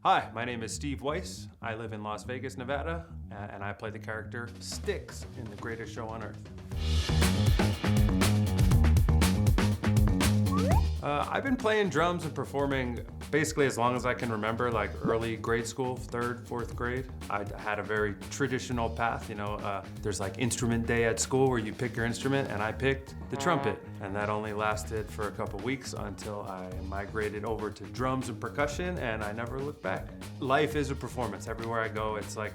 Hi, my name is Steve Weiss. I live in Las Vegas, Nevada, and I play the character Stix in The Greatest Show on Earth. I've been playing drums and performing basically as long as I can remember, like early grade school, 3rd, 4th grade. I had a very traditional path, there's like instrument day at school where you pick your instrument, and I picked the trumpet. And that only lasted for a couple weeks until I migrated over to drums and percussion, and I never looked back. Life is a performance. Everywhere I go, it's like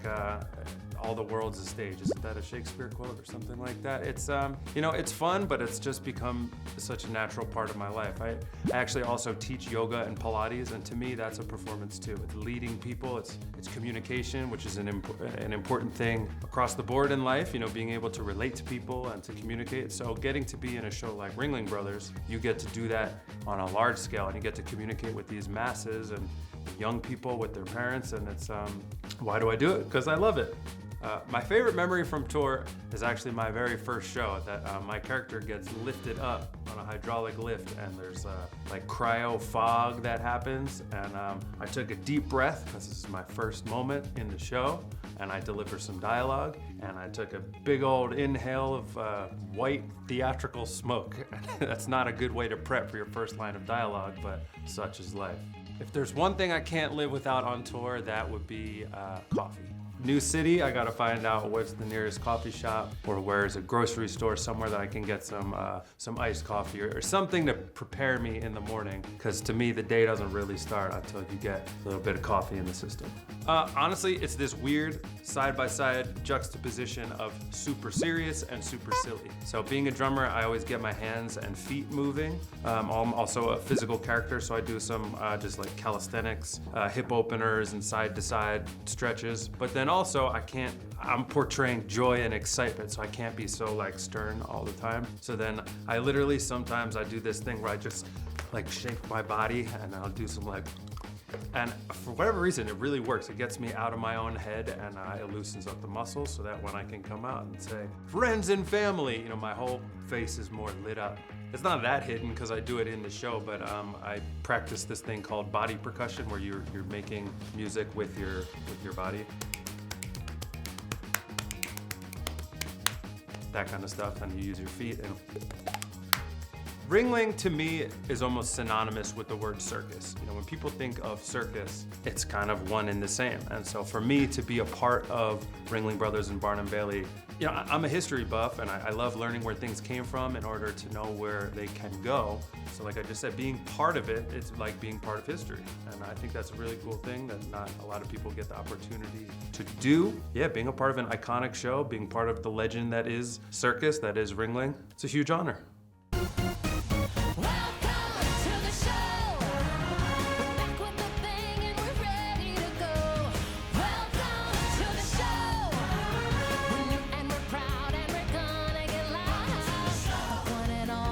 all the world's a stage. Isn't that a Shakespeare quote or something like that? It's it's fun, but it's just become such a natural part of my life. I actually also teach yoga and Pilates, and to me, that's a performance too. It's leading people, it's communication, which is an important thing across the board in life, being able to relate to people and to communicate. So getting to be in a show like Ringling Bros, you get to do that on a large scale, and you get to communicate with these masses and young people with their parents, and it's, why do I do it? Because I love it. My favorite memory from tour is actually my very first show that my character gets lifted up on a hydraulic lift, and there's like cryo fog that happens, and I took a deep breath because this is my first moment in the show, and I deliver some dialogue, and I took a big old inhale of white theatrical smoke. That's not a good way to prep for your first line of dialogue, but such is life. If there's one thing I can't live without on tour, that would be coffee. New city, I gotta find out what's the nearest coffee shop, or where's a grocery store somewhere that I can get some iced coffee or something to prepare me in the morning. Because to me, the day doesn't really start until you get a little bit of coffee in the system. Honestly, it's this weird side-by-side juxtaposition of super serious and super silly. So being a drummer, I always get my hands and feet moving. I'm also a physical character, so I do some just like calisthenics, hip openers and side-to-side stretches. But then also, I'm portraying joy and excitement, so I can't be so like stern all the time. So then I literally, sometimes I do this thing where I just like shake my body, and I'll do some like, and for whatever reason, it really works. It gets me out of my own head, and it loosens up the muscles so that when I can come out and say, friends and family, my whole face is more lit up. It's not that hidden because I do it in the show, but I practice this thing called body percussion, where you're making music with your body. That kind of stuff, and you use your feet. And Ringling to me is almost synonymous with the word circus. When people think of circus, it's kind of one and the same. And so for me to be a part of Ringling Brothers and Barnum Bailey, I'm a history buff, and I love learning where things came from in order to know where they can go. So like I just said, being part of it, it's like being part of history. And I think that's a really cool thing that not a lot of people get the opportunity to do. Yeah, being a part of an iconic show, being part of the legend that is circus, that is Ringling, it's a huge honor.